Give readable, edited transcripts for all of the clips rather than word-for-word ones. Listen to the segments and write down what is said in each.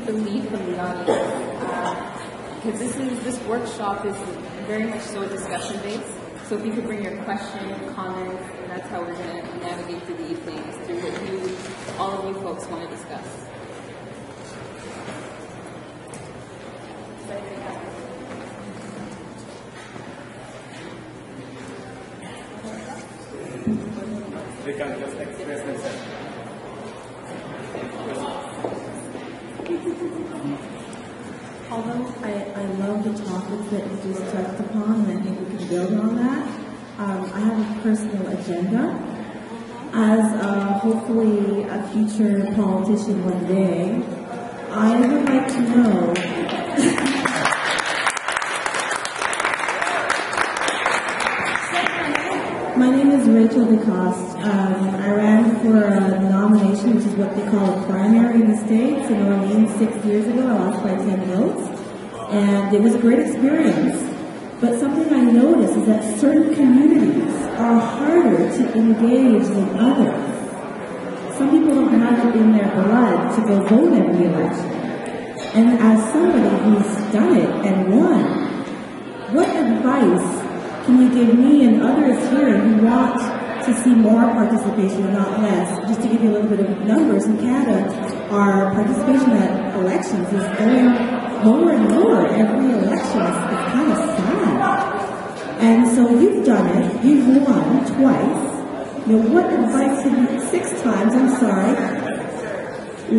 take the lead from the audience, because this workshop is very much so discussion based. So if you could bring your question, comments, that's how we're going to navigate through the evening, through what all of you folks want to discuss. They can just express themselves. Although I love the topics that you just touched upon, and I think we can build on that, I have a personal agenda. As hopefully a future politician one day, I would like to know My name is Rachel DeCoste. I ran for a nomination, which is what they call a primary in the States, in Orleans 6 years ago. I lost by 10 votes. And it was a great experience. But something I noticed is that certain communities are harder to engage than others. Some people don't have it in their blood to go vote every election. And as somebody who's done it and won, what advice can you give me and others here who want to see more participation and not less? Just to give you a little bit of numbers, in Canada, our participation at elections is going lower and lower. Every election is kind of sad. And so you've done it, you've won twice. You know, what advice have you, 6 times, I'm sorry.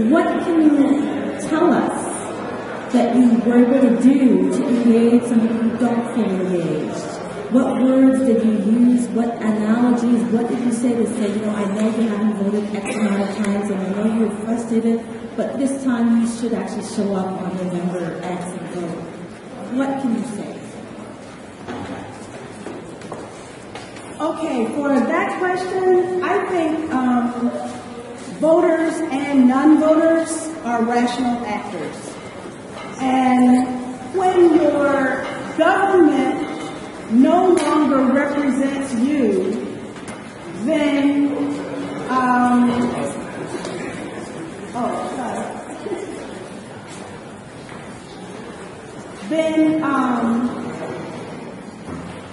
What can you tell us that you were able to do to engage some people who don't feel engaged? What words did you use? What analogies? What did you say to say, you know, I know you haven't voted X amount of times and I know you're frustrated, but this time you should actually show up on November X and vote. What can you say? Okay, for that question, I think voters and non-voters are rational actors. And when your government no longer represents you, then,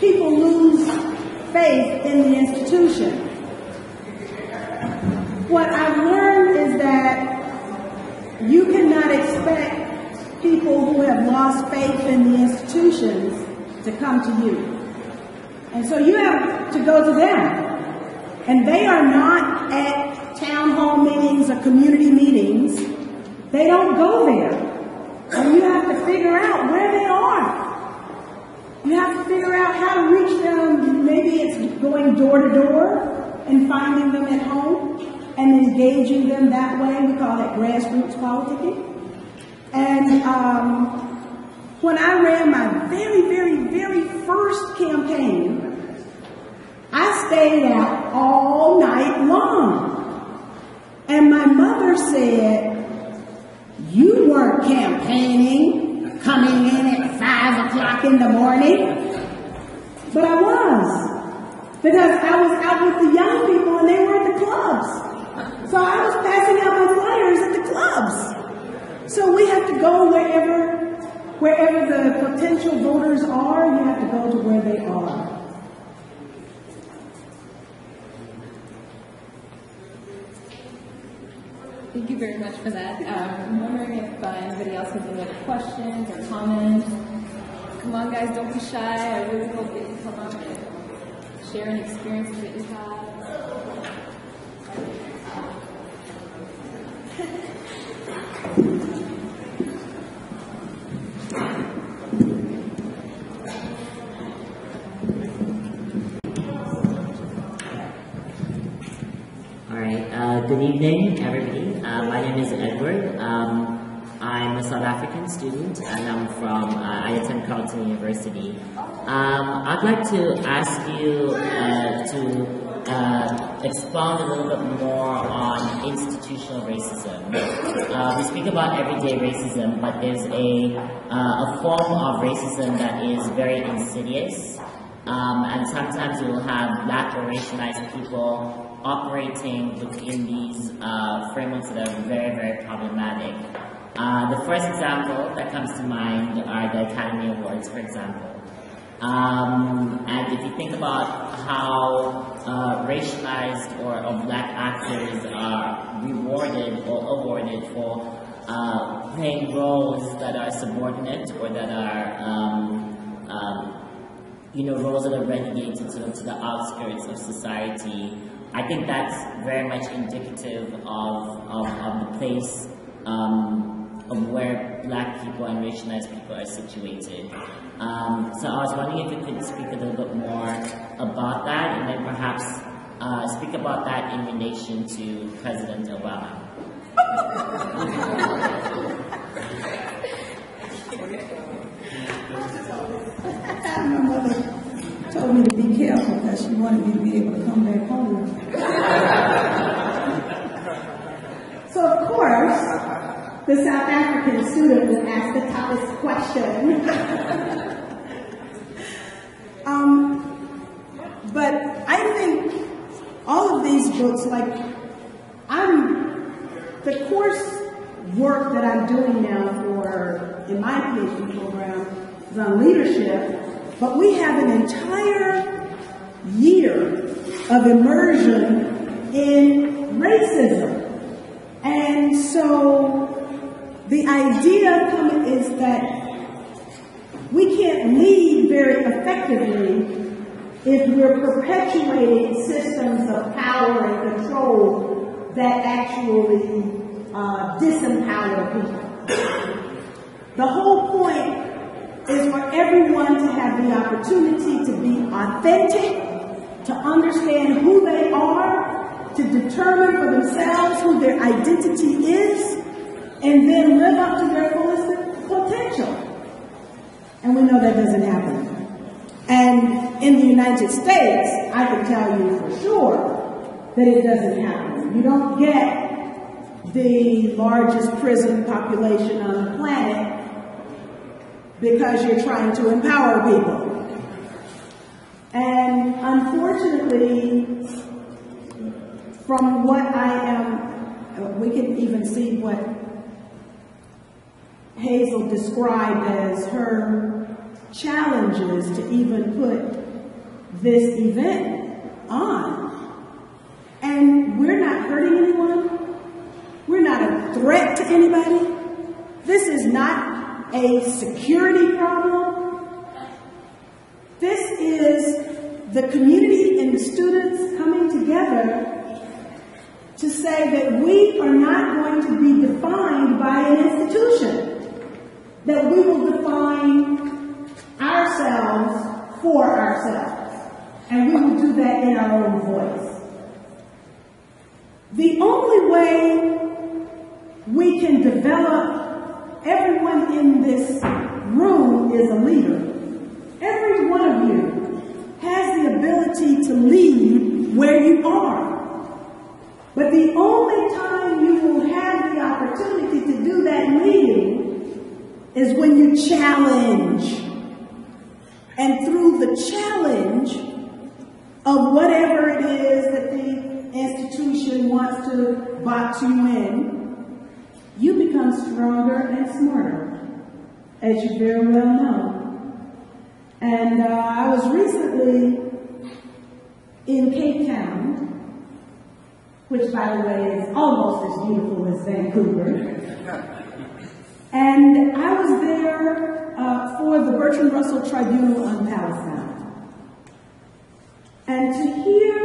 people lose faith in the institution. What I've learned is that you cannot expect people who have lost faith in the institutions to come to you. And so you have to go to them. And they are not at town hall meetings or community meetings. They don't go there. And you have to figure out where they are. You have to figure out how to reach them. Maybe it's going door to door and finding them at home and engaging them that way. We call it grassroots politicking. And when I ran my very, very, very first campaign, I stayed out all night long. And my mother said, you weren't campaigning, coming in at 5 o'clock in the morning. But I was. Because I was out with the young people and they were at the clubs. So I was passing out my flyers at the clubs. So we have to go wherever the potential voters are, you have to go to where they are. Thank you very much for that. I'm wondering if anybody else has any other questions or comments. Come on, guys, don't be shy. I really hope that you come up and share an experience that you have. Good evening, everybody. My name is Edward. I'm a South African student, and I'm from, I attend Carleton University. I'd like to ask you to expound a little bit more on institutional racism. We speak about everyday racism, but there's a form of racism that is very insidious, and sometimes you will have black or racialized people operating within these frameworks that are very, very problematic. The first example that comes to mind are the Academy Awards, for example. And if you think about how racialized or black actors are rewarded or awarded for playing roles that are subordinate or that are, roles that are relegated to the outskirts of society, I think that's very much indicative of the place of where black people and racialized people are situated. So I was wondering if you could speak a little bit more about that, and then perhaps speak about that in relation to President Obama. My mother told me to be careful because she wanted me to be able to come back home. So of course, the South African student will ask the toughest question. But I think all of these books, the course work that I'm doing now in my PhD program is on leadership, but we have an entire year of immersion in racism. And so the idea is that we can't lead very effectively if we're perpetuating systems of power and control that actually disempower people. The whole point is for everyone to have the opportunity to be authentic, to understand who they are, to determine for themselves who their identity is, and then live up to their fullest potential. And we know that doesn't happen. And in the United States, I can tell you for sure that it doesn't happen. You don't get the largest prison population on the planet because you're trying to empower people. And unfortunately, from what we can even see what Hazel described as her challenges to even put this event on. And we're not hurting anyone. We're not a threat to anybody. This is not a security problem. This is the community and the students coming together to say that we are not going to be defined by an institution, that we will define ourselves for ourselves, and we will do that in our own voice. The only way we can develop everyone in this room is a leader. Every one of you has the ability to lead where you are. But the only time you will have the opportunity to do that leading is when you challenge. And through the challenge of whatever it is that the institution wants to box you in, you become stronger and smarter, as you very well know. And I was recently in Cape Town, which, by the way, is almost as beautiful as Vancouver. And I was there for the Bertrand Russell Tribunal on Palestine. And to hear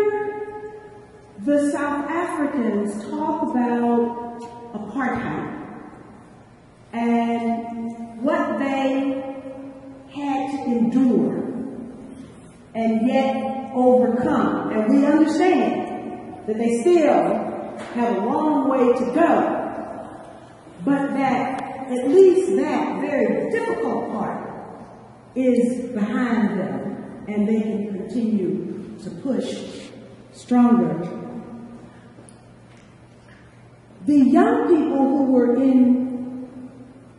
the South Africans talk about apartheid and what they had to endure and yet overcome. And we understand that they still have a long way to go, but that at least that very difficult part is behind them, and they can continue to push stronger. The young people who were in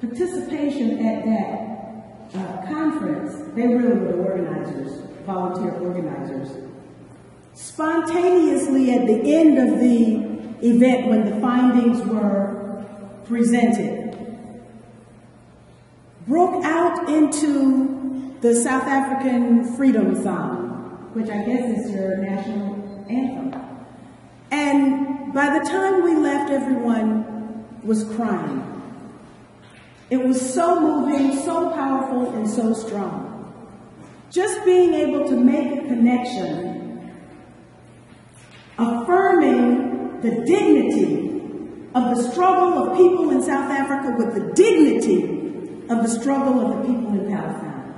participation at that conference, they really were the organizers, volunteer organizers. Spontaneously at the end of the event, when the findings were presented, broke out into the South African Freedom Song, which I guess is your national anthem. And by the time we left, everyone was crying. It was so moving, so powerful, and so strong. Just being able to make a connection, affirming the dignity of the struggle of people in South Africa with the dignity of the struggle of the people in Palestine.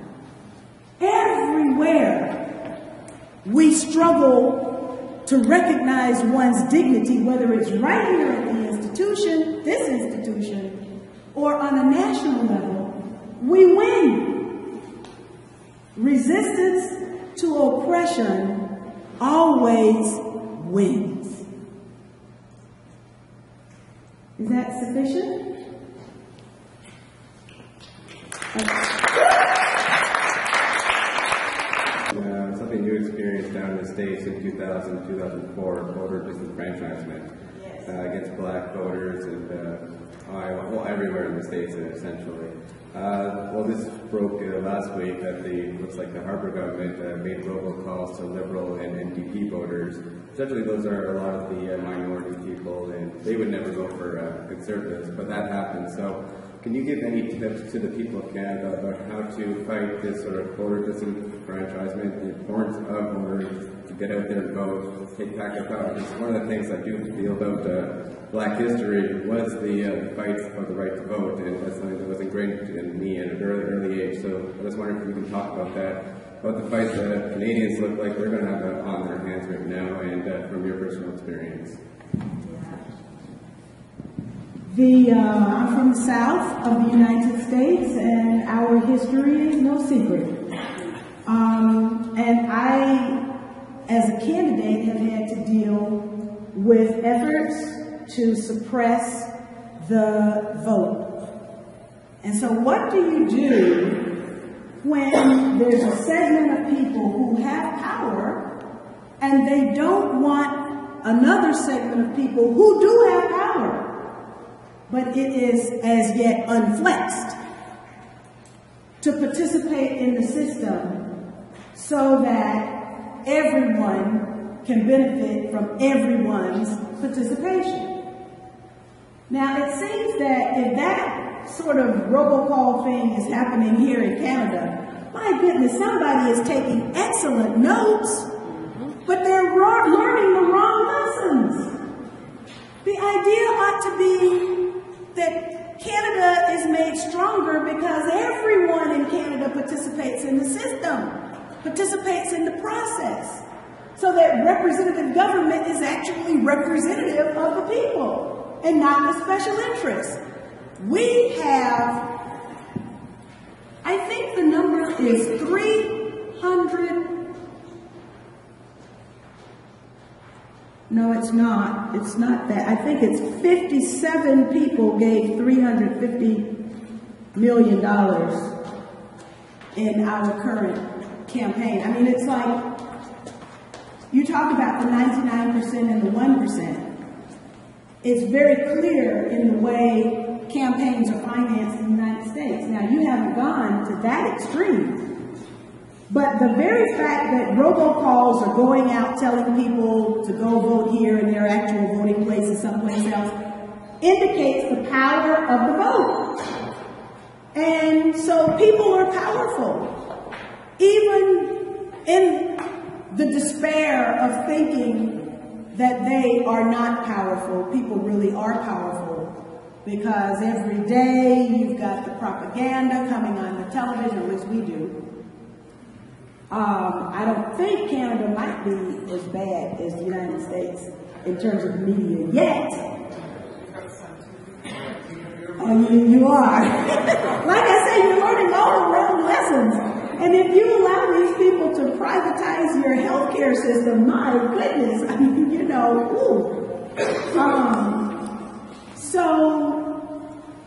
Everywhere we struggle to recognize one's dignity, whether it's right here at the institution, this institution, or on a national level, we win. Resistance to oppression always wins. Is that sufficient? Something you experienced down in the States in 2000, 2004, voter disenfranchisement against black voters and everywhere in the States essentially. Well, this broke last week that looks like the Harper government made robocalls to Liberal and NDP voters. Essentially, those are a lot of the minority people, and they would never vote for Conservatives, but that happened. So, can you give any tips to the people of Canada about how to fight this sort of voter disenfranchisement, the importance of voters to get out there and vote, take back their power? Because one of the things I do feel about Black history was the fight for the right to vote, and that's something that was ingrained in me at an early age. So I was wondering if you can talk about that, about the fight that Canadians look like they're going to have on their hands right now, and from your personal experience. I'm from the South of the United States, and our history is no secret. And I, as a candidate, have had to deal with efforts to suppress the vote. And so what do you do when there's a segment of people who have power and they don't want another segment of people who do have power, but it is as yet unflexed, to participate in the system so that everyone can benefit from everyone's participation? Now, it seems that if that sort of robocall thing is happening here in Canada, my goodness, somebody is taking excellent notes, but they're learning the wrong lessons. The idea ought to be that Canada is made stronger because everyone in Canada participates in the system, participates in the process, so that representative government is actually representative of the people and not the special interests. We have, I think the number is 300. No, it's not. It's not that. I think it's 57 people gave $350 million in our current campaign. I mean, it's like, you talk about the 99% and the 1%. It's very clear in the way campaigns are financed in the United States. Now, you haven't gone to that extreme. But the very fact that robocalls are going out telling people to go vote here and their actual voting place is someplace else indicates the power of the vote. And so people are powerful. Even in the despair of thinking that they are not powerful, people really are powerful. Because every day you've got the propaganda coming on the television, at least we do. I don't think Canada might be as bad as the United States in terms of media yet. You are. Like I say, you're learning all the wrong lessons. And if you allow these people to privatize your healthcare system, my goodness, I mean, you know, so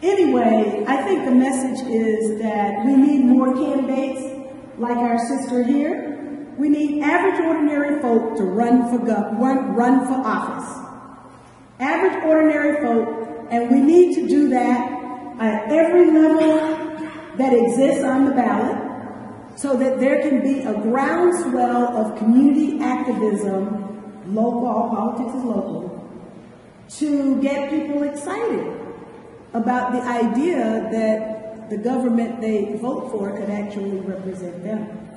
anyway, I think the message is that we need more candidates like our sister here. We need average ordinary folk to run for office. Average ordinary folk, and we need to do that at every level that exists on the ballot so that there can be a groundswell of community activism, local, all politics is local, to get people excited about the idea that the government they vote for could actually represent them.